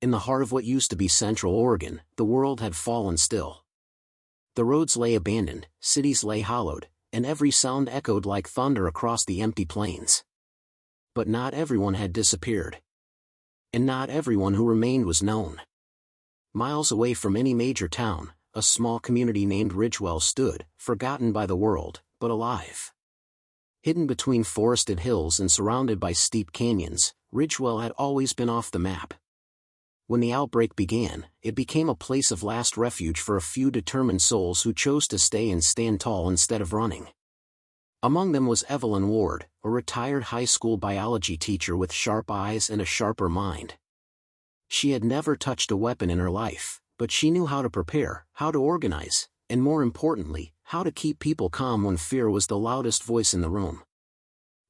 In the heart of what used to be Central Oregon, the world had fallen still. The roads lay abandoned, cities lay hollowed, and every sound echoed like thunder across the empty plains. But not everyone had disappeared. And not everyone who remained was known. Miles away from any major town, a small community named Ridgewell stood, forgotten by the world, but alive. Hidden between forested hills and surrounded by steep canyons, Ridgewell had always been off the map. When the outbreak began, it became a place of last refuge for a few determined souls who chose to stay and stand tall instead of running. Among them was Evelyn Ward, a retired high school biology teacher with sharp eyes and a sharper mind. She had never touched a weapon in her life, but she knew how to prepare, how to organize, and more importantly, how to keep people calm when fear was the loudest voice in the room.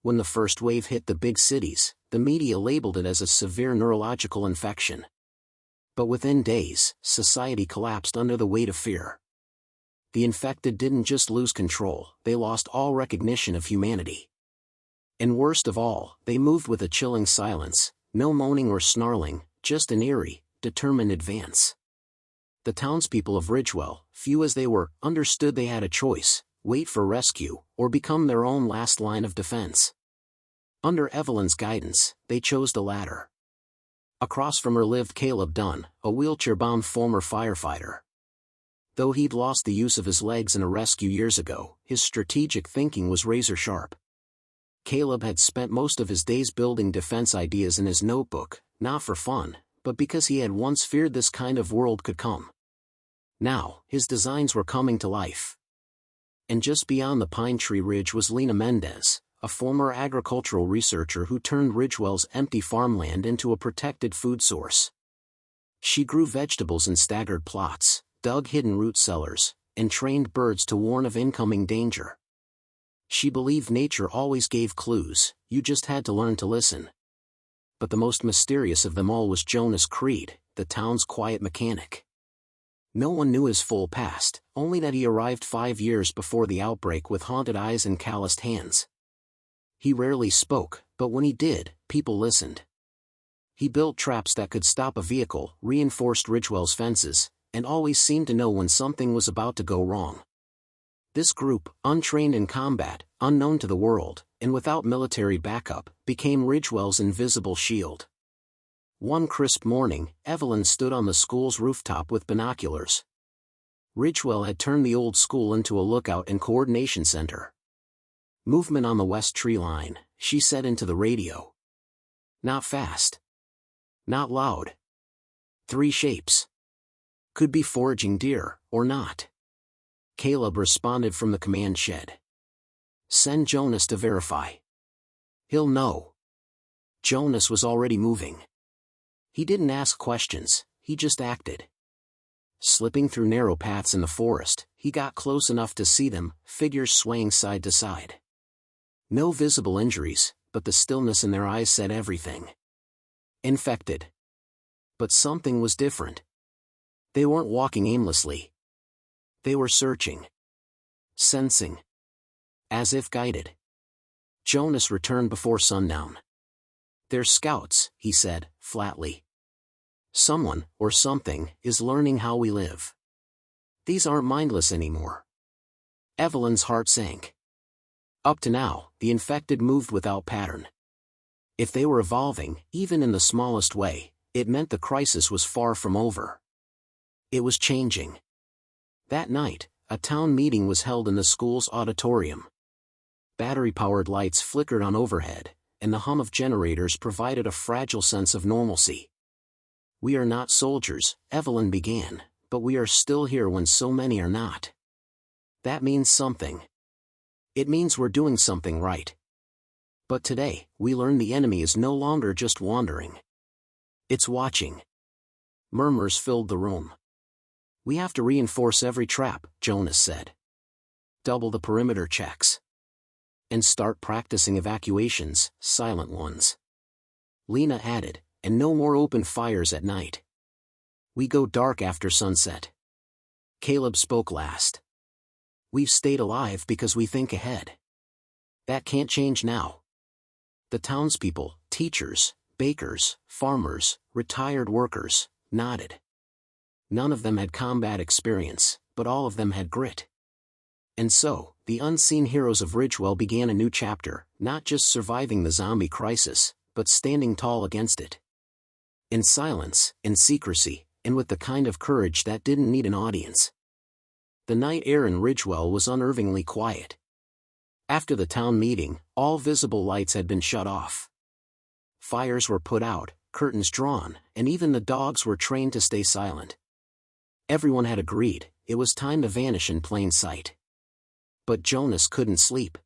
When the first wave hit the big cities, the media labeled it as a severe neurological infection. But within days, society collapsed under the weight of fear. The infected didn't just lose control, they lost all recognition of humanity. And worst of all, they moved with a chilling silence, no moaning or snarling, just an eerie, determined advance. The townspeople of Ridgewell, few as they were, understood they had a choice: wait for rescue, or become their own last line of defense. Under Evelyn's guidance, they chose the latter. Across from her lived Caleb Dunn, a wheelchair-bound former firefighter. Though he'd lost the use of his legs in a rescue years ago, his strategic thinking was razor-sharp. Caleb had spent most of his days building defense ideas in his notebook, not for fun, but because he had once feared this kind of world could come. Now, his designs were coming to life. And just beyond the Pine Tree Ridge was Lena Mendez, a former agricultural researcher who turned Ridgewell's empty farmland into a protected food source. She grew vegetables in staggered plots, dug hidden root cellars, and trained birds to warn of incoming danger. She believed nature always gave clues, you just had to learn to listen. But the most mysterious of them all was Jonas Creed, the town's quiet mechanic. No one knew his full past, only that he arrived 5 years before the outbreak with haunted eyes and calloused hands. He rarely spoke, but when he did, people listened. He built traps that could stop a vehicle, reinforced Ridgewell's fences, and always seemed to know when something was about to go wrong. This group, untrained in combat, unknown to the world, and without military backup, became Ridgewell's invisible shield. One crisp morning, Evelyn stood on the school's rooftop with binoculars. Ridgewell had turned the old school into a lookout and coordination center. "Movement on the west tree line," she said into the radio. "Not fast. Not loud. 3 shapes. Could be foraging deer, or not." Caleb responded from the command shed. "Send Jonas to verify. He'll know." Jonas was already moving. He didn't ask questions, he just acted. Slipping through narrow paths in the forest, he got close enough to see them, figures swaying side to side. No visible injuries, but the stillness in their eyes said everything. Infected. But something was different. They weren't walking aimlessly. They were searching. Sensing. As if guided. Jonas returned before sundown. "They're scouts," he said, flatly. "Someone, or something, is learning how we live. These aren't mindless anymore." Evelyn's heart sank. Up to now, the infected moved without pattern. If they were evolving, even in the smallest way, it meant the crisis was far from over. It was changing. That night, a town meeting was held in the school's auditorium. Battery-powered lights flickered on overhead, and the hum of generators provided a fragile sense of normalcy. "We are not soldiers," Evelyn began, "but we are still here when so many are not. That means something. It means we're doing something right. But today, we learn the enemy is no longer just wandering. It's watching." Murmurs filled the room. "We have to reinforce every trap," Jonas said. "Double the perimeter checks. And start practicing evacuations, silent ones." Lena added, "And no more open fires at night. We go dark after sunset." Caleb spoke last. "We've stayed alive because we think ahead. That can't change now." The townspeople, teachers, Bakers, farmers, retired workers, nodded. None of them had combat experience, but all of them had grit. And so, the unseen heroes of Ridgewell began a new chapter, not just surviving the zombie crisis, but standing tall against it. In silence, in secrecy, and with the kind of courage that didn't need an audience. The night air in Ridgewell was unnervingly quiet. After the town meeting, all visible lights had been shut off. Fires were put out, curtains drawn, and even the dogs were trained to stay silent. Everyone had agreed, it was time to vanish in plain sight. But Jonas couldn't sleep.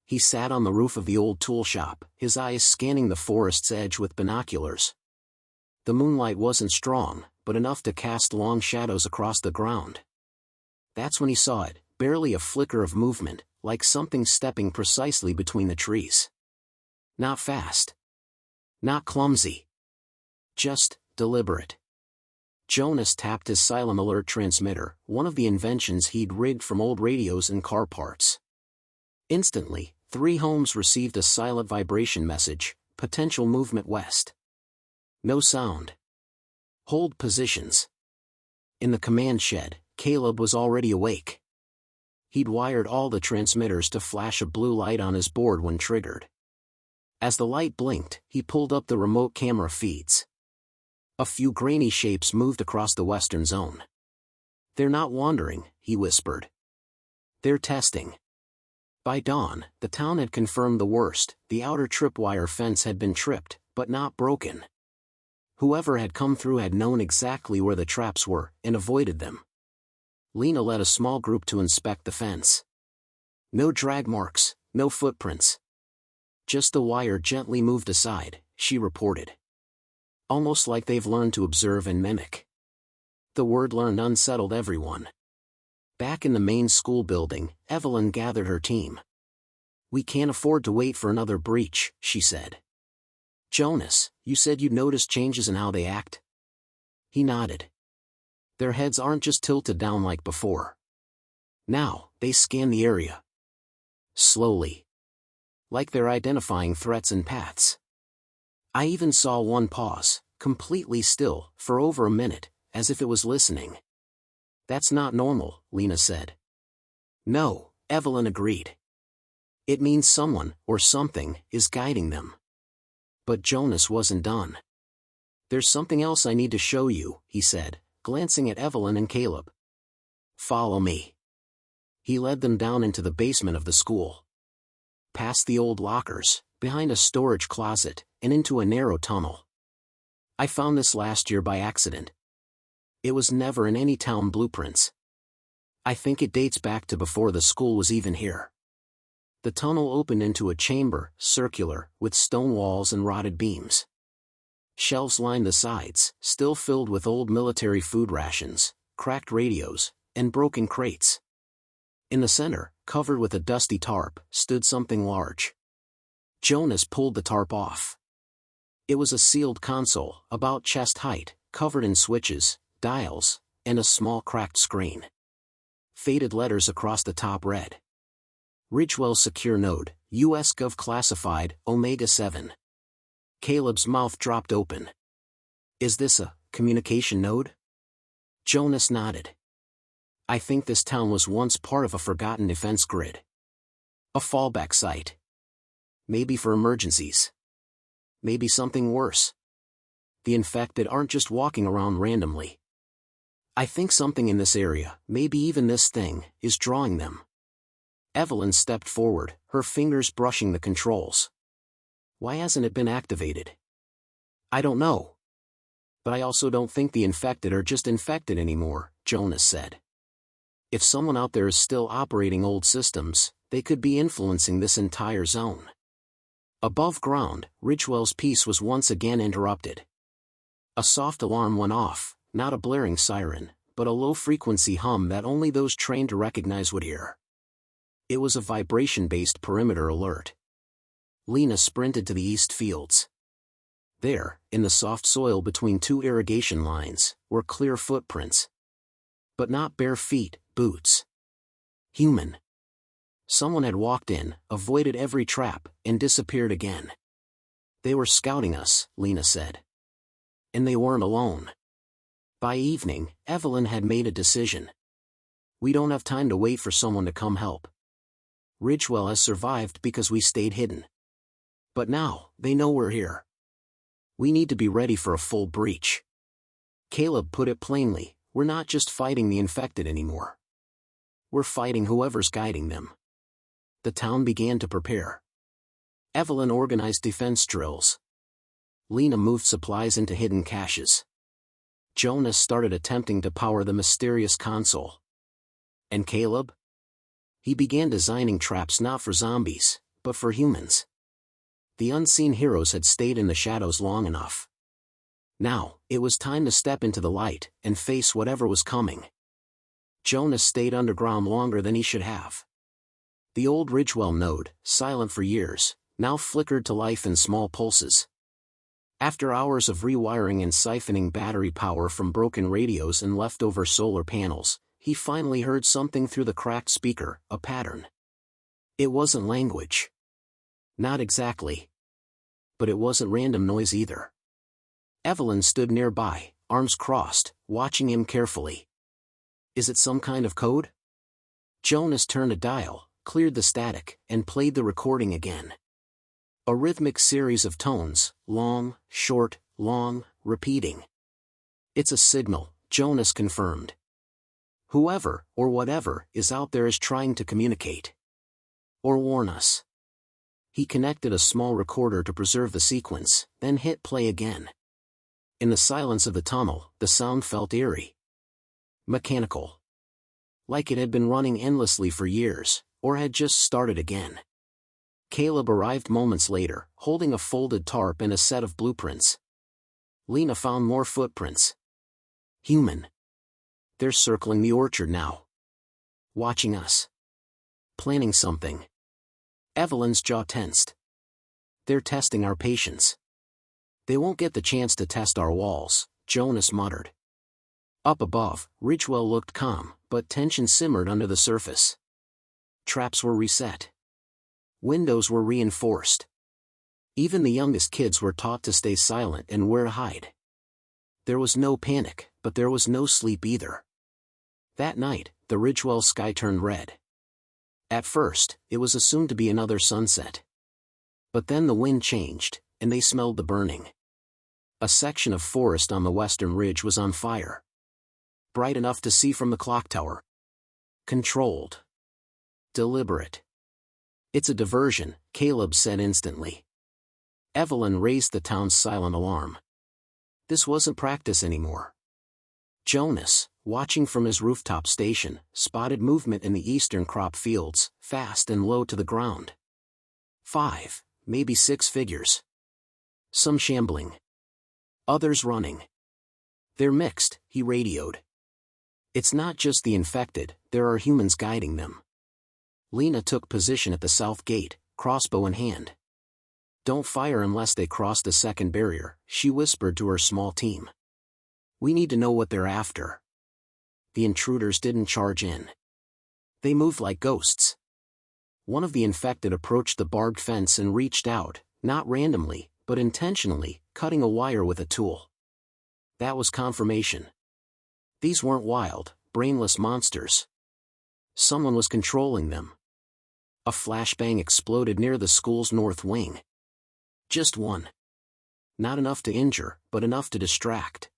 He sat on the roof of the old tool shop, his eyes scanning the forest's edge with binoculars. The moonlight wasn't strong, but enough to cast long shadows across the ground. That's when he saw it, barely a flicker of movement, like something stepping precisely between the trees. Not fast. Not clumsy. Just deliberate. Jonas tapped his Silent Alert transmitter, one of the inventions he'd rigged from old radios and car parts. Instantly, 3 homes received a silent vibration message, potential movement west. No sound. Hold positions. In the command shed, Caleb was already awake. He'd wired all the transmitters to flash a blue light on his board when triggered. As the light blinked, he pulled up the remote camera feeds. A few grainy shapes moved across the western zone. "They're not wandering," he whispered. "They're testing." By dawn, the town had confirmed the worst. The outer tripwire fence had been tripped, but not broken. Whoever had come through had known exactly where the traps were, and avoided them. Lena led a small group to inspect the fence. No drag marks, no footprints. "Just the wire gently moved aside," she reported. "Almost like they've learned to observe and mimic." The word learned unsettled everyone. Back in the main school building, Evelyn gathered her team. "We can't afford to wait for another breach," she said. "Jonas, you said you'd noticed changes in how they act?" He nodded. "Their heads aren't just tilted down like before. Now, they scan the area. Slowly. Like they're identifying threats and paths. I even saw one pause, completely still, for over a minute, as if it was listening." "That's not normal," Lena said. "No," Evelyn agreed. "It means someone, or something, is guiding them." But Jonas wasn't done. "There's something else I need to show you," he said, glancing at Evelyn and Caleb. "Follow me." He led them down into the basement of the school. Past the old lockers, behind a storage closet, and into a narrow tunnel. "I found this last year by accident. It was never in any town blueprints. I think it dates back to before the school was even here." The tunnel opened into a chamber, circular, with stone walls and rotted beams. Shelves lined the sides, still filled with old military food rations, cracked radios, and broken crates. In the center, covered with a dusty tarp, stood something large. Jonas pulled the tarp off. It was a sealed console, about chest height, covered in switches, dials, and a small cracked screen. Faded letters across the top read: "Ridgewell Secure Node, US Gov Classified, Omega 7. Caleb's mouth dropped open. "Is this a communication node?" Jonas nodded. "I think this town was once part of a forgotten defense grid. A fallback site. Maybe for emergencies. Maybe something worse. The infected aren't just walking around randomly. I think something in this area, maybe even this thing, is drawing them." Evelyn stepped forward, her fingers brushing the controls. "Why hasn't it been activated?" "I don't know. But I also don't think the infected are just infected anymore," Jonas said. "If someone out there is still operating old systems, they could be influencing this entire zone." Above ground, Ridgewell's peace was once again interrupted. A soft alarm went off, not a blaring siren, but a low-frequency hum that only those trained to recognize would hear. It was a vibration-based perimeter alert. Lena sprinted to the east fields. There, in the soft soil between 2 irrigation lines, were clear footprints. But not bare feet, boots. Human. Someone had walked in, avoided every trap, and disappeared again. They were scouting us, Lena said. And they weren't alone. By evening, Evelyn had made a decision. We don't have time to wait for someone to come help. Ridgewell has survived because we stayed hidden. But now, they know we're here. We need to be ready for a full breach. Caleb put it plainly, we're not just fighting the infected anymore. We're fighting whoever's guiding them. The town began to prepare. Evelyn organized defense drills. Lena moved supplies into hidden caches. Jonas started attempting to power the mysterious console. And Caleb? He began designing traps not for zombies, but for humans. The unseen heroes had stayed in the shadows long enough. Now, it was time to step into the light and face whatever was coming. Jonas stayed underground longer than he should have. The old Ridgewell node, silent for years, now flickered to life in small pulses. After hours of rewiring and siphoning battery power from broken radios and leftover solar panels, he finally heard something through the cracked speaker, a pattern. It wasn't language. Not exactly. But it wasn't random noise either. Evelyn stood nearby, arms crossed, watching him carefully. Is it some kind of code? Jonas turned a dial, cleared the static, and played the recording again. A rhythmic series of tones, long, short, long, repeating. It's a signal, Jonas confirmed. Whoever, or whatever, is out there is trying to communicate. Or warn us. He connected a small recorder to preserve the sequence, then hit play again. In the silence of the tunnel, the sound felt eerie. Mechanical. Like it had been running endlessly for years, or had just started again. Caleb arrived moments later, holding a folded tarp and a set of blueprints. Lena found more footprints. Human. They're circling the orchard now. Watching us. Planning something. Evelyn's jaw tensed. They're testing our patience. They won't get the chance to test our walls, Jonas muttered. Up above, Ridgewell looked calm, but tension simmered under the surface. Traps were reset. Windows were reinforced. Even the youngest kids were taught to stay silent and where to hide. There was no panic, but there was no sleep either. That night, the Ridgewell sky turned red. At first, it was assumed to be another sunset. But then the wind changed, and they smelled the burning. A section of forest on the western ridge was on fire. Bright enough to see from the clock tower. Controlled. Deliberate. It's a diversion, Caleb said instantly. Evelyn raised the town's silent alarm. This wasn't practice anymore. Jonas, watching from his rooftop station, spotted movement in the eastern crop fields, fast and low to the ground. 5, maybe 6 figures. Some shambling. Others running. They're mixed, he radioed. It's not just the infected, there are humans guiding them. Lena took position at the south gate, crossbow in hand. Don't fire unless they cross the second barrier, she whispered to her small team. We need to know what they're after. The intruders didn't charge in. They moved like ghosts. One of the infected approached the barbed fence and reached out, not randomly, but intentionally, cutting a wire with a tool. That was confirmation. These weren't wild, brainless monsters. Someone was controlling them. A flashbang exploded near the school's north wing. Just one. Not enough to injure, but enough to distract.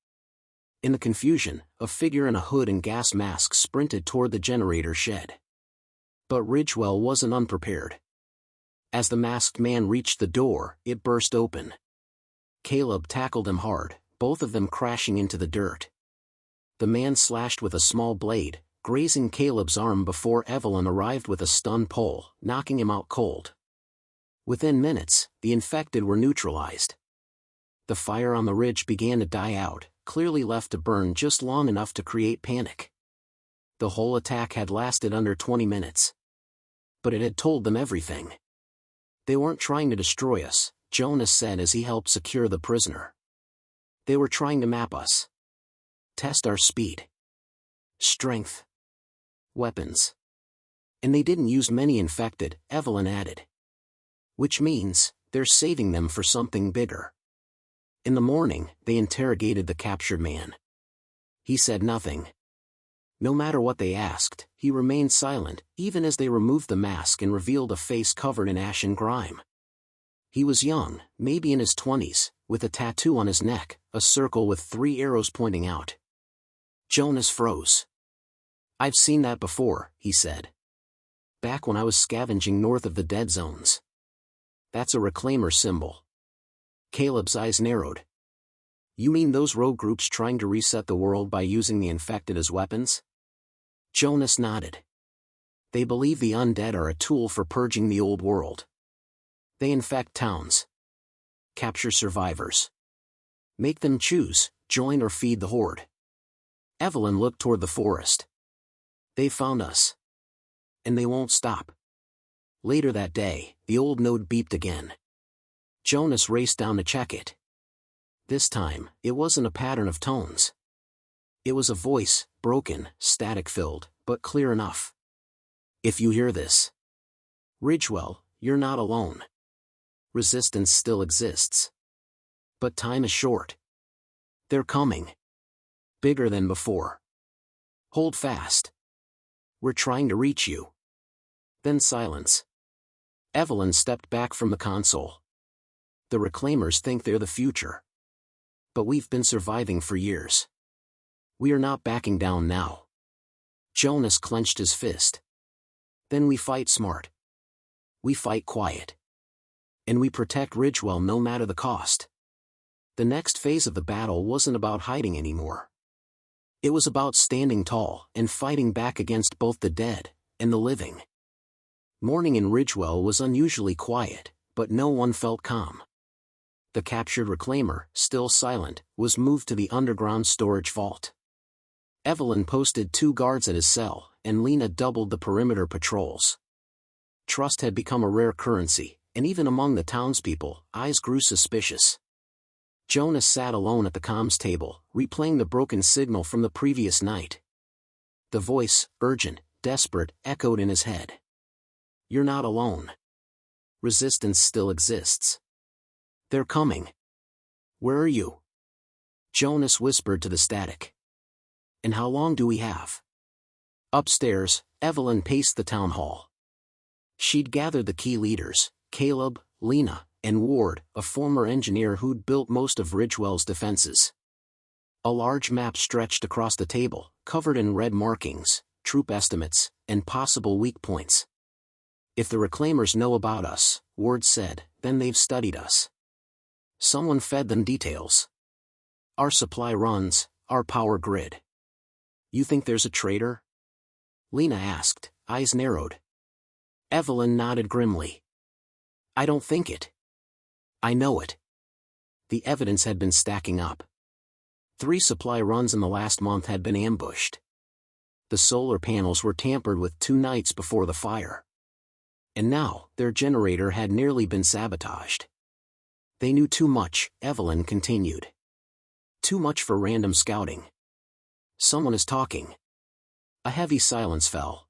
In the confusion, a figure in a hood and gas mask sprinted toward the generator shed. But Ridgewell wasn't unprepared. As the masked man reached the door, it burst open. Caleb tackled him hard, both of them crashing into the dirt. The man slashed with a small blade, grazing Caleb's arm before Evelyn arrived with a stun pole, knocking him out cold. Within minutes, the infected were neutralized. The fire on the ridge began to die out, clearly left to burn just long enough to create panic. The whole attack had lasted under 20 minutes. But it had told them everything. They weren't trying to destroy us, Jonas said as he helped secure the prisoner. They were trying to map us. Test our speed. Strength. Weapons. And they didn't use many infected, Evelyn added. Which means, They're saving them for something bigger. In the morning, they interrogated the captured man. He said nothing. No matter what they asked, he remained silent, even as they removed the mask and revealed a face covered in ash and grime. He was young, maybe in his 20s, with a tattoo on his neck, a circle with 3 arrows pointing out. Jonas froze. "I've seen that before," he said. "Back when I was scavenging north of the dead zones." "That's a reclaimer symbol." Caleb's eyes narrowed. "You mean those rogue groups trying to reset the world by using the infected as weapons?" Jonas nodded. "They believe the undead are a tool for purging the old world. They infect towns. Capture survivors. Make them choose, join or feed the horde." Evelyn looked toward the forest. "They found us. And they won't stop." Later that day, the old node beeped again. Jonas raced down to check it. This time, it wasn't a pattern of tones. It was a voice, broken, static-filled, but clear enough. "If you hear this, Ridgewell, you're not alone. Resistance still exists. But time is short. They're coming. Bigger than before. Hold fast. We're trying to reach you." Then silence. Evelyn stepped back from the console. "The reclaimers think they're the future. But we've been surviving for years. We are not backing down now." Jonas clenched his fist. "Then we fight smart. We fight quiet. And we protect Ridgewell no matter the cost." The next phase of the battle wasn't about hiding anymore. It was about standing tall and fighting back against both the dead and the living. Morning in Ridgewell was unusually quiet, but no one felt calm. The captured reclaimer, still silent, was moved to the underground storage vault. Evelyn posted 2 guards at his cell, and Lena doubled the perimeter patrols. Trust had become a rare currency, and even among the townspeople, eyes grew suspicious. Jonas sat alone at the comms table, replaying the broken signal from the previous night. The voice, urgent, desperate, echoed in his head. "You're not alone. Resistance still exists. They're coming. Where are you?" Jonas whispered to the static. "And how long do we have?" Upstairs, Evelyn paced the town hall. She'd gathered the key leaders, Caleb, Lena, and Ward, a former engineer who'd built most of Ridgewell's defenses. A large map stretched across the table, covered in red markings, troop estimates, and possible weak points. "If the reclaimers know about us," Ward said, "then they've studied us. Someone fed them details. Our supply runs, our power grid." "You think there's a traitor?" Lena asked, eyes narrowed. Evelyn nodded grimly. "I don't think it. I know it." The evidence had been stacking up. 3 supply runs in the last month had been ambushed. The solar panels were tampered with 2 nights before the fire. And now, their generator had nearly been sabotaged. "They knew too much," Evelyn continued. "Too much for random scouting. Someone is talking." A heavy silence fell.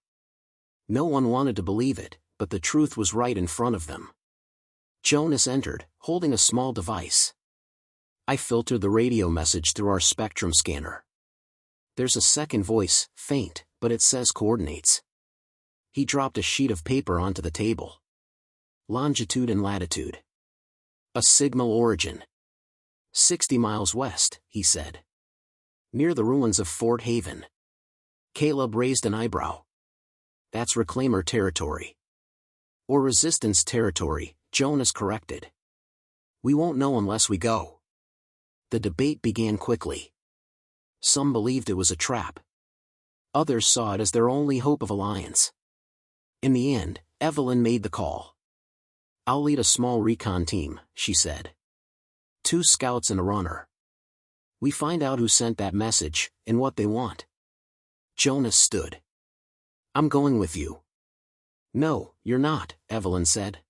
No one wanted to believe it, but the truth was right in front of them. Jonas entered, holding a small device. "I filtered the radio message through our spectrum scanner. There's a second voice, faint, but it says coordinates." He dropped a sheet of paper onto the table. "Longitude and latitude. A signal origin. 60 miles west," he said. "Near the ruins of Fort Haven." Caleb raised an eyebrow. "That's reclaimer territory." "Or resistance territory," Jonas corrected. "We won't know unless we go." The debate began quickly. Some believed it was a trap. Others saw it as their only hope of alliance. In the end, Evelyn made the call. "I'll lead a small recon team," she said. 2 scouts and a runner. We find out who sent that message, and what they want." Jonas stood. "I'm going with you." "No, you're not," Evelyn said.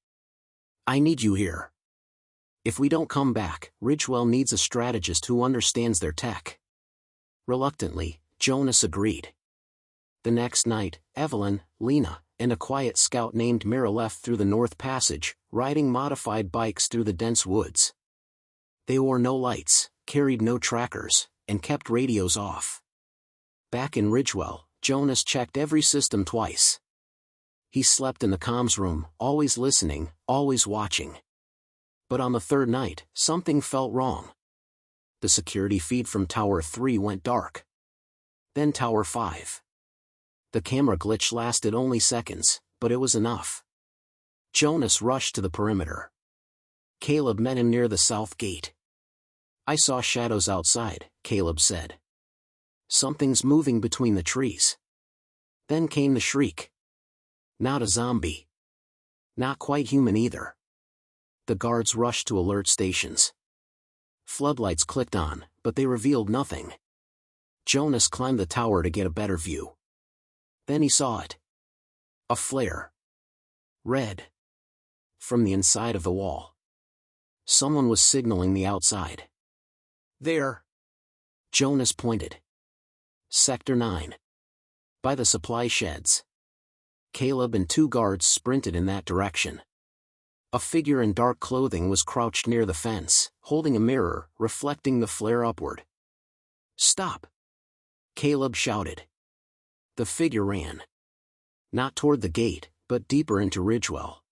"I need you here. If we don't come back, Ridgewell needs a strategist who understands their tech." Reluctantly, Jonas agreed. The next night, Evelyn, Lena, and a quiet scout named Mira left through the North Passage, riding modified bikes through the dense woods. They wore no lights, carried no trackers, and kept radios off. Back in Ridgewell, Jonas checked every system twice. He slept in the comms room, always listening, always watching. But on the third night, something felt wrong. The security feed from Tower 3 went dark. Then Tower 5. The camera glitch lasted only seconds, but it was enough. Jonas rushed to the perimeter. Caleb met him near the south gate. "I saw shadows outside," Caleb said. "Something's moving between the trees." Then came the shriek. Not a zombie. Not quite human either. The guards rushed to alert stations. Floodlights clicked on, but they revealed nothing. Jonas climbed the tower to get a better view. Then he saw it. A flare. Red. From the inside of the wall. Someone was signaling the outside. "There." Jonas pointed. "Sector 9. By the supply sheds." Caleb and 2 guards sprinted in that direction. A figure in dark clothing was crouched near the fence, holding a mirror, reflecting the flare upward. "Stop!" Caleb shouted. The figure ran. Not toward the gate, but deeper into Ridgewell.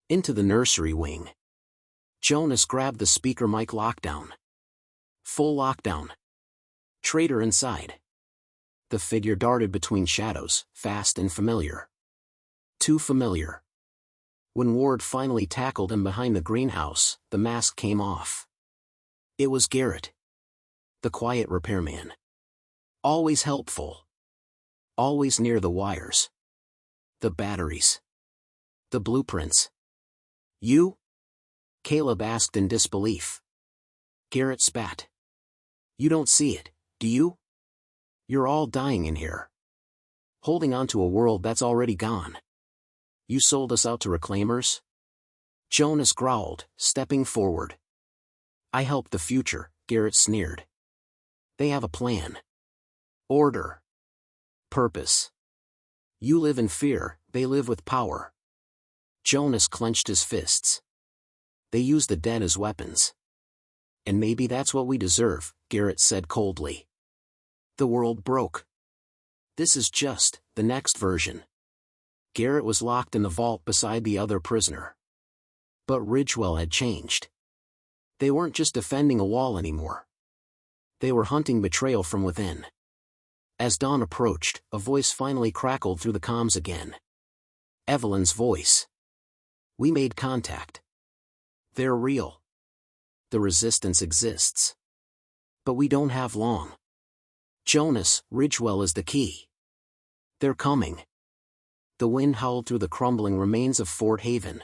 Into the nursery wing. Jonas grabbed the speaker mic. "Lockdown. Full lockdown. Traitor inside." The figure darted between shadows, fast and familiar. Too familiar. When Ward finally tackled him behind the greenhouse, the mask came off. It was Garrett. The quiet repairman. Always helpful. Always near the wires. The batteries. The blueprints. "You?" Caleb asked in disbelief. Garrett spat. "You don't see it, do you? You're all dying in here. Holding on to a world that's already gone. You sold us out to reclaimers?" Jonas growled, stepping forward. "I helped the future," Garrett sneered. "They have a plan. Order. Purpose. You live in fear, they live with power." Jonas clenched his fists. "They use the dead as weapons. And maybe that's what we deserve," Garrett said coldly. "The world broke. This is just the next version." Garrett was locked in the vault beside the other prisoner. But Ridgewell had changed. They weren't just defending a wall anymore. They were hunting betrayal from within. As dawn approached, a voice finally crackled through the comms again. Evelyn's voice. "We made contact. They're real. The resistance exists. But we don't have long. Jonas, Ridgewell is the key. They're coming." The wind howled through the crumbling remains of Fort Haven.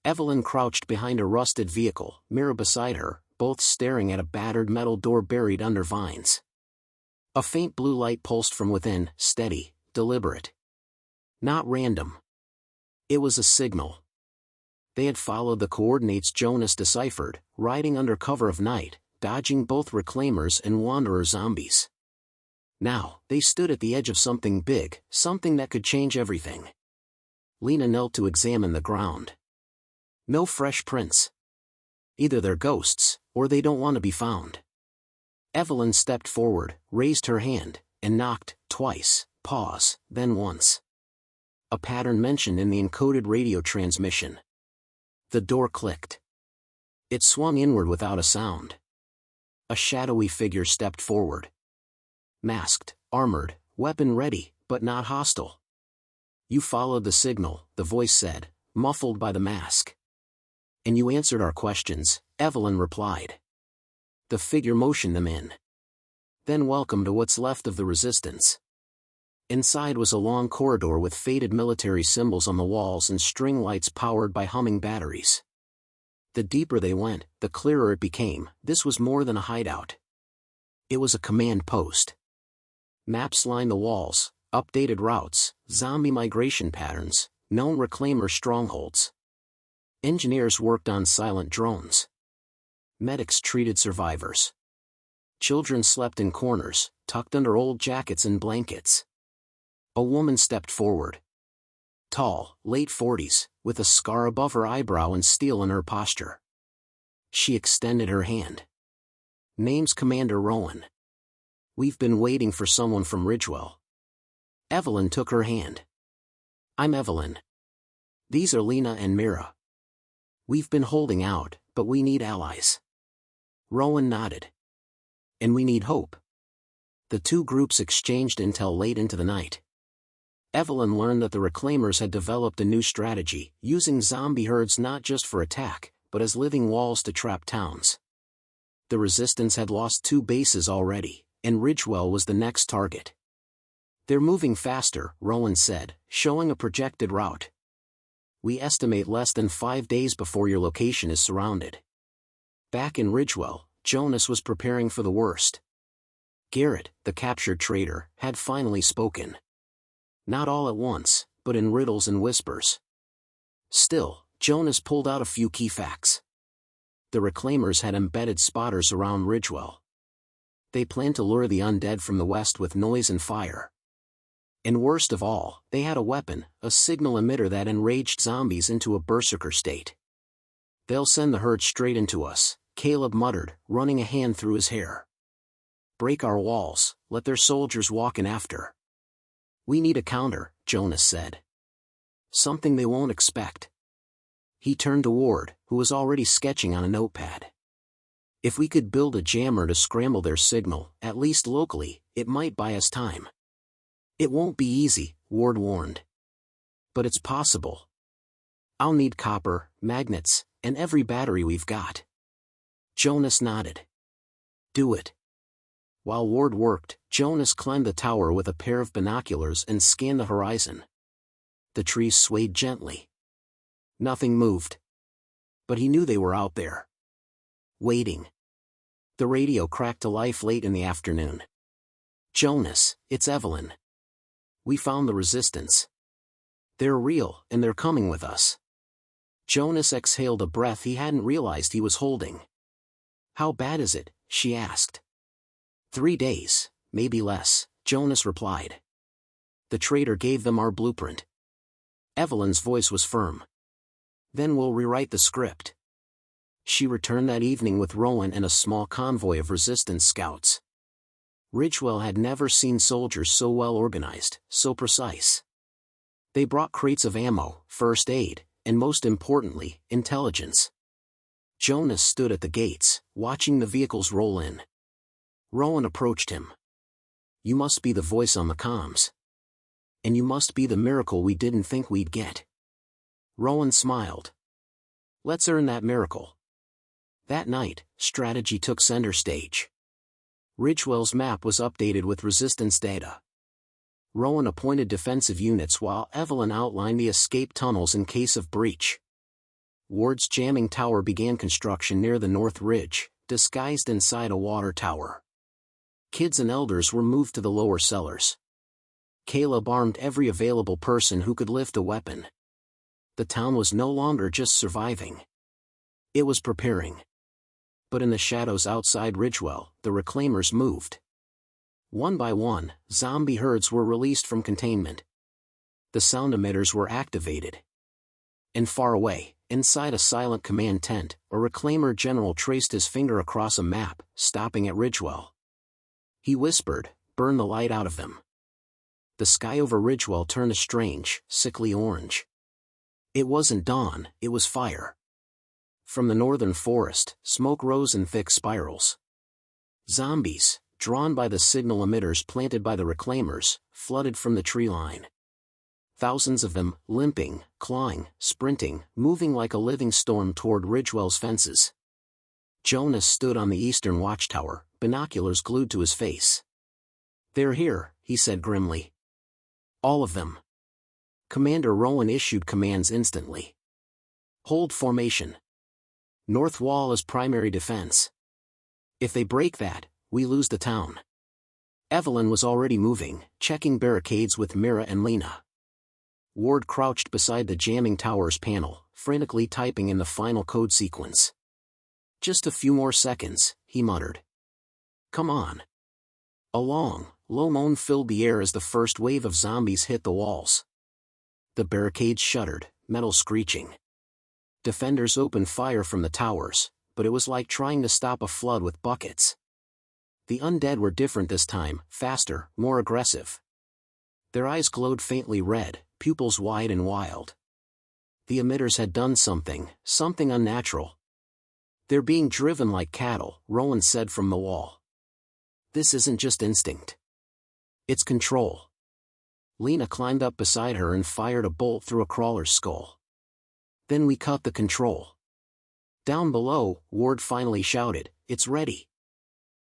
Evelyn crouched behind a rusted vehicle, Mira beside her, both staring at a battered metal door buried under vines. A faint blue light pulsed from within, steady, deliberate. Not random. It was a signal. They had followed the coordinates Jonas deciphered, riding under cover of night, dodging both reclaimers and wanderer zombies. Now, they stood at the edge of something big, something that could change everything. Lena knelt to examine the ground. No fresh prints. Either they're ghosts, or they don't want to be found. Evelyn stepped forward, raised her hand, and knocked, twice, pause, then once. A pattern mentioned in the encoded radio transmission. The door clicked. It swung inward without a sound. A shadowy figure stepped forward. Masked, armored, weapon ready, but not hostile. "You followed the signal," the voice said, muffled by the mask. "And you answered our questions," Evelyn replied. The figure motioned them in. "Then welcome to what's left of the resistance." Inside was a long corridor with faded military symbols on the walls and string lights powered by humming batteries. The deeper they went, the clearer it became, this was more than a hideout. It was a command post. Maps lined the walls, updated routes, zombie migration patterns, known reclaimer strongholds. Engineers worked on silent drones. Medics treated survivors. Children slept in corners, tucked under old jackets and blankets. A woman stepped forward. tall, late 40s, with a scar above her eyebrow and steel in her posture. She extended her hand. "Name's Commander Rowan. We've been waiting for someone from Ridgewell." Evelyn took her hand. "I'm Evelyn. These are Lena and Mira. We've been holding out, but we need allies." Rowan nodded. "And we need hope." The two groups exchanged intel late into the night. Evelyn learned that the Reclaimers had developed a new strategy, using zombie herds not just for attack, but as living walls to trap towns. The Resistance had lost 2 bases already, and Ridgewell was the next target. "They're moving faster," Rowan said, showing a projected route. "We estimate less than 5 days before your location is surrounded." Back in Ridgewell, Jonas was preparing for the worst. Garrett, the captured traitor, had finally spoken. Not all at once, but in riddles and whispers. Still, Jonas pulled out a few key facts. The Reclaimers had embedded spotters around Ridgewell. They planned to lure the undead from the west with noise and fire. And worst of all, they had a weapon, a signal emitter that enraged zombies into a berserker state. "They'll send the herd straight into us," Caleb muttered, running a hand through his hair. "Break our walls, let their soldiers walk in after." "We need a counter," Jonas said. "Something they won't expect." He turned to Ward, who was already sketching on a notepad. "If we could build a jammer to scramble their signal, at least locally, it might buy us time." "It won't be easy," Ward warned. "But it's possible. I'll need copper, magnets, and every battery we've got." Jonas nodded. "Do it." While Ward worked, Jonas climbed the tower with a pair of binoculars and scanned the horizon. The trees swayed gently. Nothing moved. But he knew they were out there. Waiting. The radio cracked to life late in the afternoon. "Jonas, it's Evelyn. We found the Resistance. They're real, and they're coming with us." Jonas exhaled a breath he hadn't realized he was holding. "How bad is it?" she asked. 3 days, maybe less, Jonas replied. "The traitor gave them our blueprint." Evelyn's voice was firm. "Then we'll rewrite the script." She returned that evening with Rowan and a small convoy of Resistance scouts. Ridgewell had never seen soldiers so well organized, so precise. They brought crates of ammo, first aid, and most importantly, intelligence. Jonas stood at the gates, watching the vehicles roll in. Rowan approached him. "You must be the voice on the comms. And you must be the miracle we didn't think we'd get." Rowan smiled. "Let's earn that miracle." That night, strategy took center stage. Ridgewell's map was updated with Resistance data. Rowan appointed defensive units while Evelyn outlined the escape tunnels in case of breach. Ward's jamming tower began construction near the North Ridge, disguised inside a water tower. Kids and elders were moved to the lower cellars. Caleb armed every available person who could lift a weapon. The town was no longer just surviving. It was preparing. But in the shadows outside Ridgewell, the Reclaimers moved. One by one, zombie herds were released from containment. The sound emitters were activated. And far away, inside a silent command tent, a Reclaimer general traced his finger across a map, stopping at Ridgewell. He whispered, "Burn the light out of them." The sky over Ridgewell turned a strange, sickly orange. It wasn't dawn, it was fire. From the northern forest, smoke rose in thick spirals. Zombies, drawn by the signal emitters planted by the Reclaimers, flooded from the tree line. Thousands of them, limping, clawing, sprinting, moving like a living storm toward Ridgewell's fences. Jonas stood on the eastern watchtower, binoculars glued to his face. "They're here," he said grimly. "All of them." Commander Rowan issued commands instantly. "Hold formation. North wall is primary defense. If they break that, we lose the town." Evelyn was already moving, checking barricades with Mira and Lena. Ward crouched beside the jamming tower's panel, frantically typing in the final code sequence. "Just a few more seconds," he muttered. "Come on." A long, low moan filled the air as the first wave of zombies hit the walls. The barricades shuddered, metal screeching. Defenders opened fire from the towers, but it was like trying to stop a flood with buckets. The undead were different this time, faster, more aggressive. Their eyes glowed faintly red, pupils wide and wild. The emitters had done something unnatural. "They're being driven like cattle," Rowan said from the wall. "This isn't just instinct. It's control." Lena climbed up beside her and fired a bolt through a crawler's skull. "Then we cut the control." Down below, Ward finally shouted, "It's ready."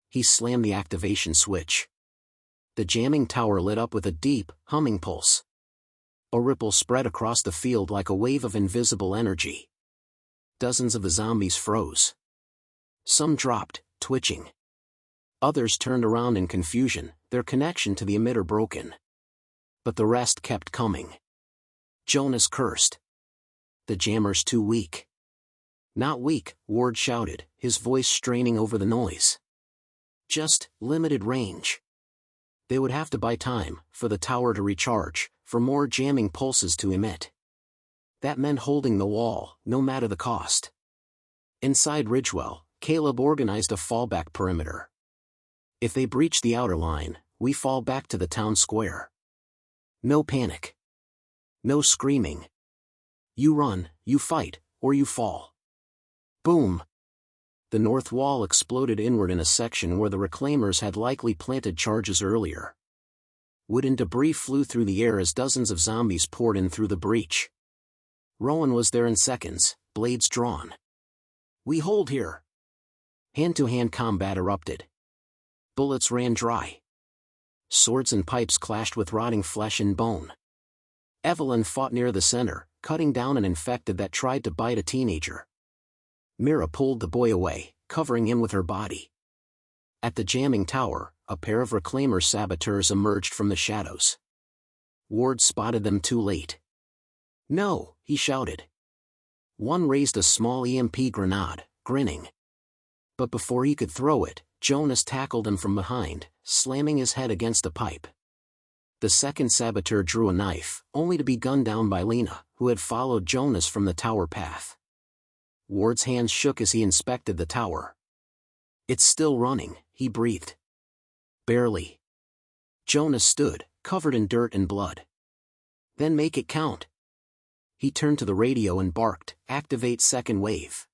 He slammed the activation switch. The jamming tower lit up with a deep, humming pulse. A ripple spread across the field like a wave of invisible energy. Dozens of the zombies froze. Some dropped, twitching. Others turned around in confusion, their connection to the emitter broken. But the rest kept coming. Jonas cursed. "The jammer's too weak." "Not weak," Ward shouted, his voice straining over the noise. "Just limited range." They would have to buy time, for the tower to recharge, for more jamming pulses to emit. That meant holding the wall, no matter the cost. Inside Ridgewell, Caleb organized a fallback perimeter. "If they breach the outer line, we fall back to the town square. No panic. No screaming. You run, you fight, or you fall." Boom! The north wall exploded inward in a section where the reclaimers had likely planted charges earlier. Wood and debris flew through the air as dozens of zombies poured in through the breach. Rowan was there in seconds, blades drawn. "We hold here." Hand-to-hand combat erupted. Bullets ran dry. Swords and pipes clashed with rotting flesh and bone. Evelyn fought near the center, cutting down an infected that tried to bite a teenager. Mira pulled the boy away, covering him with her body. At the jamming tower, a pair of reclaimer saboteurs emerged from the shadows. Ward spotted them too late. "No," he shouted. One raised a small EMP grenade, grinning. But before he could throw it, Jonas tackled him from behind, slamming his head against a pipe. The second saboteur drew a knife, only to be gunned down by Lena, who had followed Jonas from the tower path. Ward's hands shook as he inspected the tower. "It's still running," he breathed. "Barely." Jonas stood, covered in dirt and blood. "Then make it count." He turned to the radio and barked, "Activate second wave."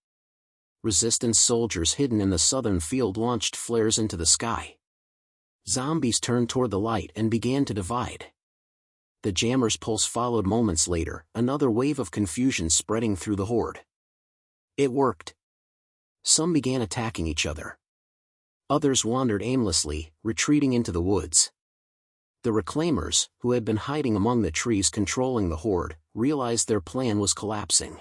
Resistance soldiers hidden in the southern field launched flares into the sky. Zombies turned toward the light and began to divide. The jammer's pulse followed moments later, another wave of confusion spreading through the horde. It worked. Some began attacking each other. Others wandered aimlessly, retreating into the woods. The reclaimers, who had been hiding among the trees controlling the horde, realized their plan was collapsing.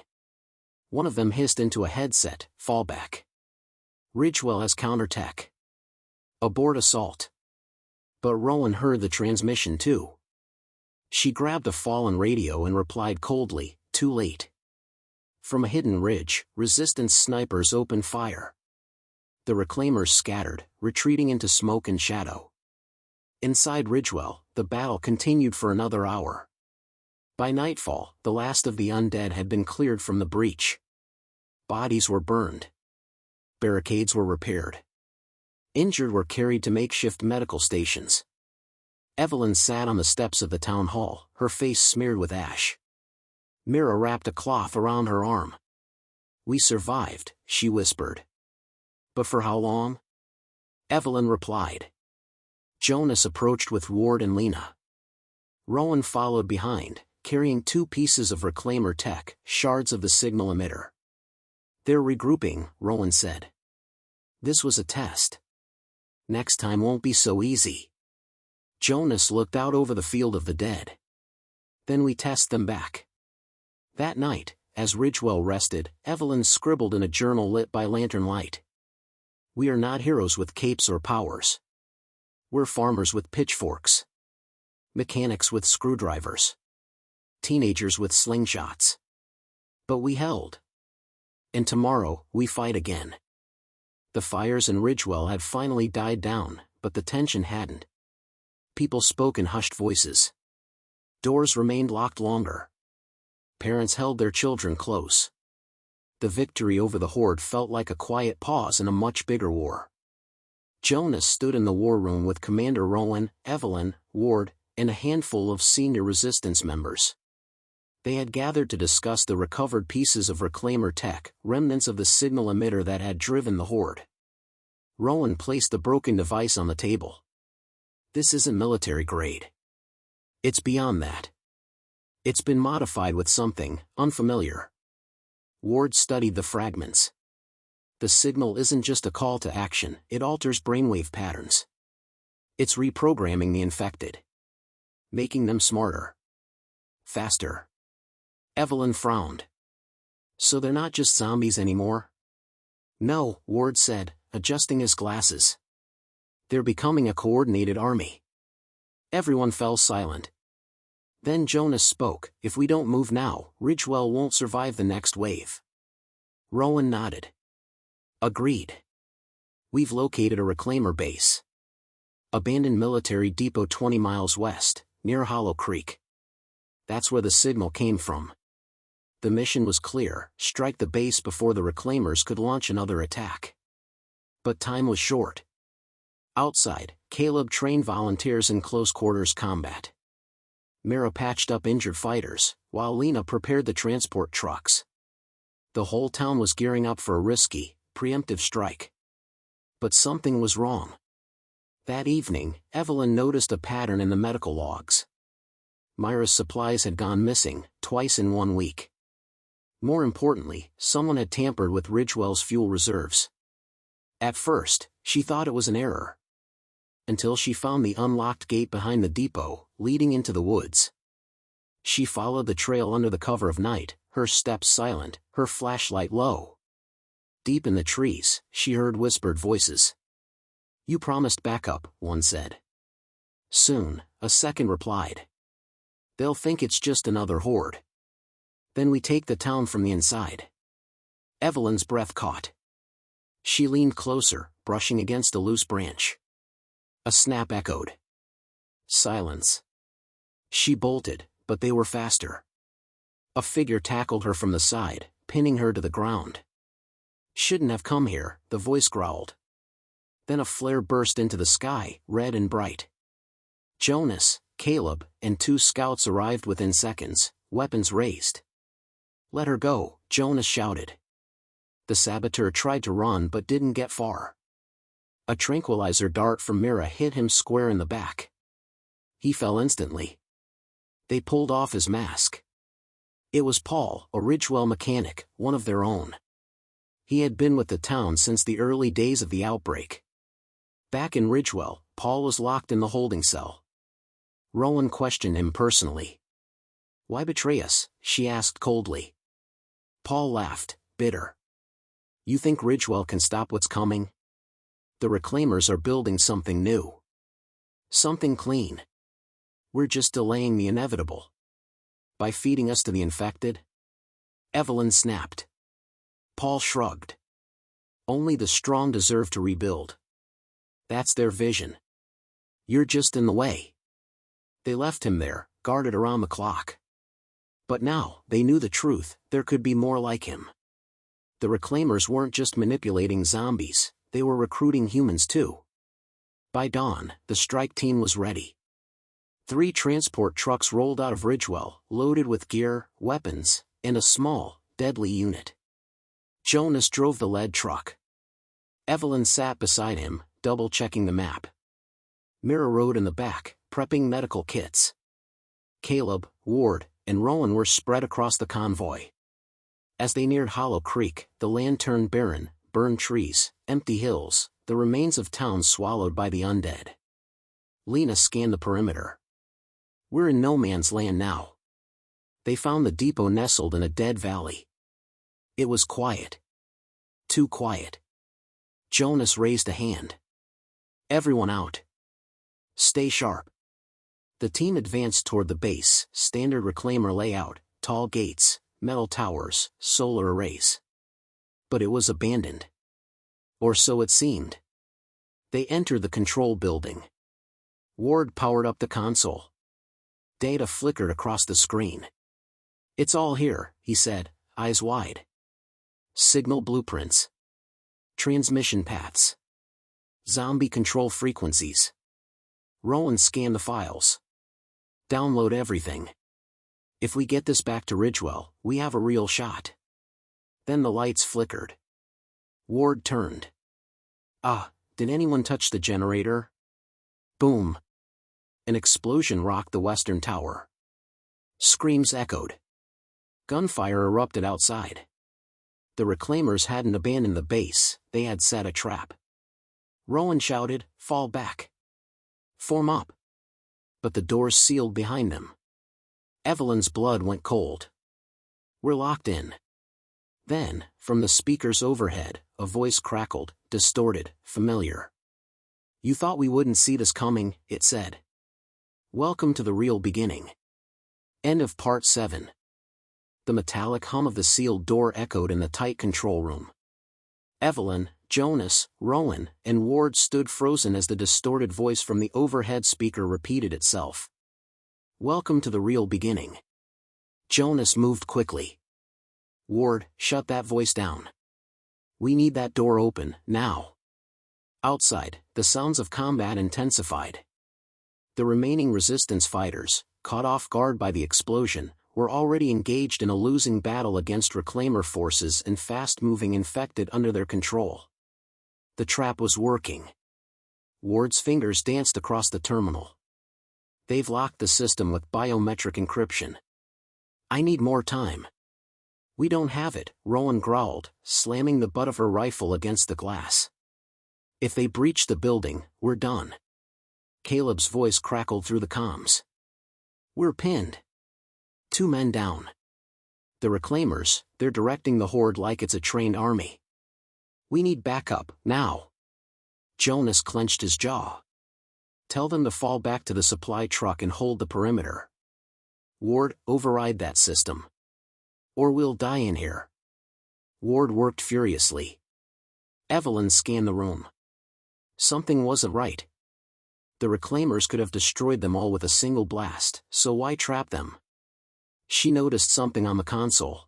One of them hissed into a headset, "Fallback. Ridgewell has counterattack. Abort assault." But Rowan heard the transmission too. She grabbed a fallen radio and replied coldly, "Too late." From a hidden ridge, resistance snipers opened fire. The reclaimers scattered, retreating into smoke and shadow. Inside Ridgewell, the battle continued for another hour. By nightfall, the last of the undead had been cleared from the breach. Bodies were burned. Barricades were repaired. Injured were carried to makeshift medical stations. Evelyn sat on the steps of the town hall, her face smeared with ash. Mira wrapped a cloth around her arm. "We survived," she whispered. "But for how long?" Evelyn replied. Jonas approached with Ward and Lena. Rowan followed behind, carrying 2 pieces of reclaimer tech, shards of the signal emitter. "They're regrouping," Rowan said. "This was a test. Next time won't be so easy." Jonas looked out over the field of the dead. "Then we test them back." That night, as Ridgewell rested, Evelyn scribbled in a journal lit by lantern light. "We are not heroes with capes or powers. We're farmers with pitchforks. Mechanics with screwdrivers. Teenagers with slingshots. But we held. And tomorrow, we fight again." The fires in Ridgewell had finally died down, but the tension hadn't. People spoke in hushed voices. Doors remained locked longer. parents held their children close. The victory over the horde felt like a quiet pause in a much bigger war. Jonas stood in the war room with Commander Rowan, Evelyn, Ward, and a handful of senior resistance members. They had gathered to discuss the recovered pieces of reclaimer tech, remnants of the signal emitter that had driven the horde. Rowan placed the broken device on the table. This isn't military grade. It's beyond that. It's been modified with something unfamiliar. Ward studied the fragments. The signal isn't just a call to action, it alters brainwave patterns. It's reprogramming the infected. Making them smarter. Faster. Evelyn frowned. So they're not just zombies anymore? No, Ward said, adjusting his glasses. They're becoming a coordinated army. Everyone fell silent. Then Jonas spoke, if we don't move now, Ridgewell won't survive the next wave. Rowan nodded. Agreed. We've located a reclaimer base. Abandoned military depot 20 miles west, near Hollow Creek. That's where the signal came from. The mission was clear, strike the base before the reclaimers could launch another attack. But time was short. Outside, Caleb trained volunteers in close-quarters combat. Mira patched up injured fighters, while Lena prepared the transport trucks. The whole town was gearing up for a risky, preemptive strike. But something was wrong. That evening, Evelyn noticed a pattern in the medical logs. Myra's supplies had gone missing, twice in 1 week. More importantly, someone had tampered with Ridgewell's fuel reserves. At first, she thought it was an error. Until she found the unlocked gate behind the depot, leading into the woods. She followed the trail under the cover of night, her steps silent, her flashlight low. Deep in the trees, she heard whispered voices. You promised backup, one said. Soon, a second replied. They'll think it's just another horde. Then we take the town from the inside. Evelyn's breath caught. She leaned closer, brushing against a loose branch. A snap echoed. Silence. She bolted, but they were faster. A figure tackled her from the side, pinning her to the ground. Shouldn't have come here, the voice growled. Then a flare burst into the sky, red and bright. Jonas, Caleb, and 2 scouts arrived within seconds, weapons raised. Let her go, Jonas shouted. The saboteur tried to run but didn't get far. A tranquilizer dart from Mira hit him square in the back. He fell instantly. They pulled off his mask. It was Paul, a Ridgewell mechanic, one of their own. He had been with the town since the early days of the outbreak. Back in Ridgewell, Paul was locked in the holding cell. Rowan questioned him personally. Why betray us? She asked coldly. Paul laughed, bitter. You think Ridgewell can stop what's coming? The reclaimers are building something new. Something clean. We're just delaying the inevitable. By feeding us to the infected? Evelyn snapped. Paul shrugged. Only the strong deserve to rebuild. That's their vision. You're just in the way. They left him there, guarded around the clock. But now, they knew the truth, there could be more like him. The reclaimers weren't just manipulating zombies, they were recruiting humans too. By dawn, the strike team was ready. 3 transport trucks rolled out of Ridgewell, loaded with gear, weapons, and a small, deadly unit. Jonas drove the lead truck. Evelyn sat beside him, double-checking the map. Mira rode in the back, prepping medical kits. Caleb, Ward, and Rowan were spread across the convoy. As they neared Hollow Creek, the land turned barren, burned trees, empty hills, the remains of towns swallowed by the undead. Lena scanned the perimeter. We're in no man's land now. They found the depot nestled in a dead valley. It was quiet. Too quiet. Jonas raised a hand. Everyone out. Stay sharp. The team advanced toward the base, standard reclaimer layout, tall gates, metal towers, solar arrays. But it was abandoned. Or so it seemed. They entered the control building. Ward powered up the console. Data flickered across the screen. It's all here, he said, eyes wide. Signal blueprints. Transmission paths. Zombie control frequencies. Rowan scanned the files. Download everything. If we get this back to Ridgewell, we have a real shot. Then the lights flickered. Ward turned. Ah, did anyone touch the generator? Boom. An explosion rocked the western tower. Screams echoed. Gunfire erupted outside. The reclaimers hadn't abandoned the base, they had set a trap. Rowan shouted, "Fall back. Form up." But the doors sealed behind them. Evelyn's blood went cold. "We're locked in." Then, from the speakers overhead, a voice crackled, distorted, familiar. "You thought we wouldn't see this coming," it said. "Welcome to the real beginning." End of Part 7. The metallic hum of the sealed door echoed in the tight control room. Evelyn, Jonas, Rowan, and Ward stood frozen as the distorted voice from the overhead speaker repeated itself. "Welcome to the real beginning." Jonas moved quickly. "Ward, shut that voice down. We need that door open, now." Outside, the sounds of combat intensified. The remaining resistance fighters, caught off guard by the explosion, were already engaged in a losing battle against reclaimer forces and fast-moving infected under their control. The trap was working. Ward's fingers danced across the terminal. "They've locked the system with biometric encryption. I need more time." "We don't have it," Rowan growled, slamming the butt of her rifle against the glass. "If they breach the building, we're done." Caleb's voice crackled through the comms. "We're pinned. 2 men down. The reclaimers, they're directing the horde like it's a trained army. We need backup, now." Jonas clenched his jaw. "Tell them to fall back to the supply truck and hold the perimeter. Ward, override that system. Or we'll die in here." Ward worked furiously. Evelyn scanned the room. Something wasn't right. The reclaimers could have destroyed them all with a single blast, so why trap them? She noticed something on the console.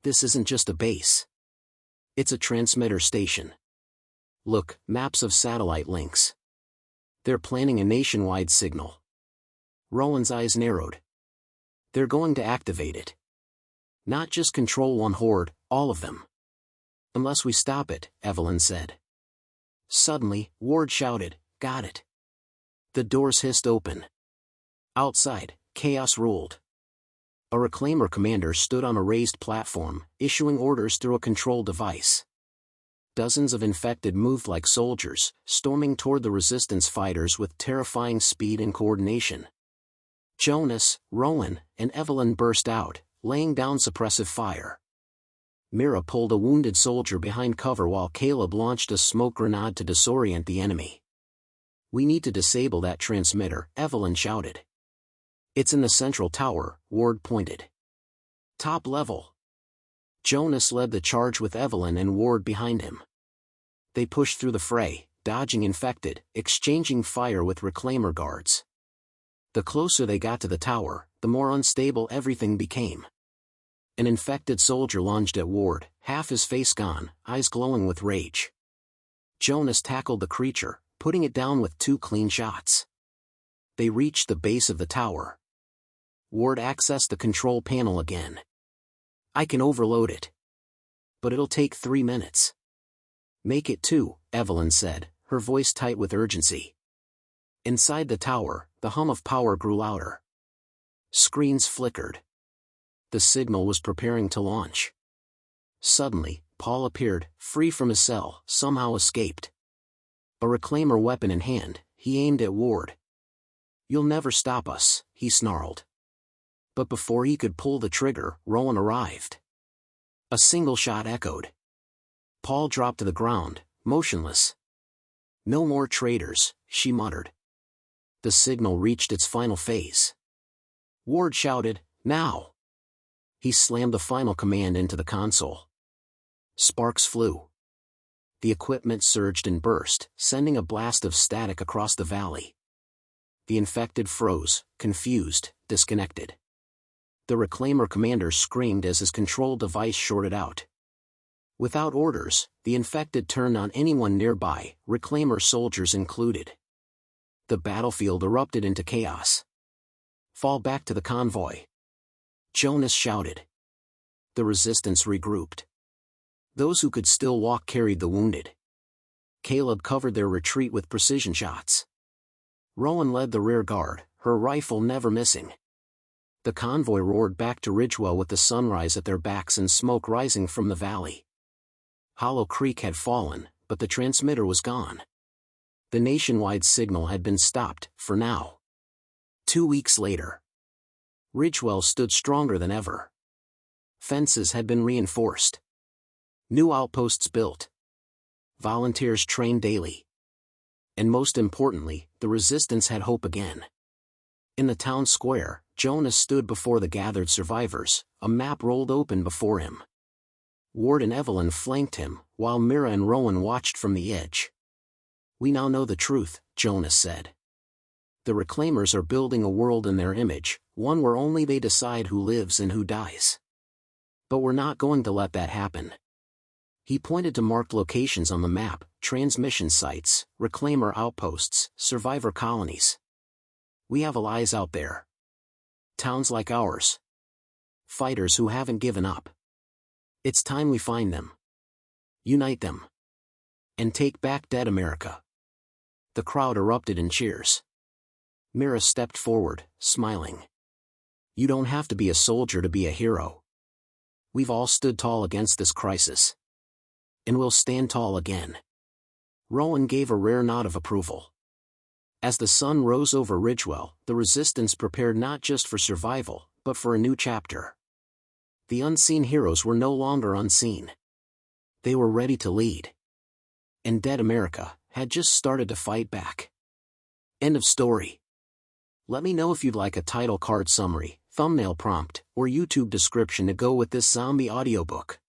This isn't just a base. It's a transmitter station. Look, maps of satellite links. They're planning a nationwide signal. Rowan's eyes narrowed. They're going to activate it. Not just control one horde, all of them. Unless we stop it, Evelyn said. Suddenly, Ward shouted, "Got it." The doors hissed open. Outside, chaos ruled. A reclaimer commander stood on a raised platform, issuing orders through a control device. Dozens of infected moved like soldiers, storming toward the resistance fighters with terrifying speed and coordination. Jonas, Rowan, and Evelyn burst out, laying down suppressive fire. Mira pulled a wounded soldier behind cover while Caleb launched a smoke grenade to disorient the enemy. "We need to disable that transmitter," Evelyn shouted. "It's in the central tower," Ward pointed. "Top level." Jonas led the charge with Evelyn and Ward behind him. They pushed through the fray, dodging infected, exchanging fire with reclaimer guards. The closer they got to the tower, the more unstable everything became. An infected soldier lunged at Ward, half his face gone, eyes glowing with rage. Jonas tackled the creature, putting it down with 2 clean shots. They reached the base of the tower. Ward accessed the control panel again. "I can overload it. But it'll take 3 minutes." "Make it 2, Evelyn said, her voice tight with urgency. Inside the tower, the hum of power grew louder. Screens flickered. The signal was preparing to launch. Suddenly, Paul appeared, free from his cell, somehow escaped. A reclaimer weapon in hand, he aimed at Ward. "You'll never stop us," he snarled. But before he could pull the trigger, Rowan arrived. A single shot echoed. Paul dropped to the ground, motionless. "No more traitors," she muttered. The signal reached its final phase. Ward shouted, "Now!" He slammed the final command into the console. Sparks flew. The equipment surged and burst, sending a blast of static across the valley. The infected froze, confused, disconnected. The Reclaimer commander screamed as his control device shorted out. Without orders, the infected turned on anyone nearby, Reclaimer soldiers included. The battlefield erupted into chaos. "Fall back to the convoy," Jonas shouted. The resistance regrouped. Those who could still walk carried the wounded. Caleb covered their retreat with precision shots. Rowan led the rear guard, her rifle never missing. The convoy roared back to Ridgewell with the sunrise at their backs and smoke rising from the valley. Hollow Creek had fallen, but the transmitter was gone. The nationwide signal had been stopped, for now. 2 weeks later, Ridgewell stood stronger than ever. Fences had been reinforced. New outposts built. Volunteers trained daily. And most importantly, the resistance had hope again. In the town square, Jonas stood before the gathered survivors, a map rolled open before him. Ward and Evelyn flanked him, while Mira and Rowan watched from the edge. "We now know the truth," Jonas said. "The Reclaimers are building a world in their image, one where only they decide who lives and who dies. But we're not going to let that happen." He pointed to marked locations on the map: transmission sites, Reclaimer outposts, survivor colonies. "We have allies out there. Towns like ours. Fighters who haven't given up. It's time we find them. Unite them. And take back dead America." The crowd erupted in cheers. Mira stepped forward, smiling. "You don't have to be a soldier to be a hero. We've all stood tall against this crisis. And we'll stand tall again." Rowan gave a rare nod of approval. As the sun rose over Ridgewell, the resistance prepared not just for survival, but for a new chapter. The unseen heroes were no longer unseen. They were ready to lead. And dead America had just started to fight back. End of story. Let me know if you'd like a title card summary, thumbnail prompt, or YouTube description to go with this zombie audiobook.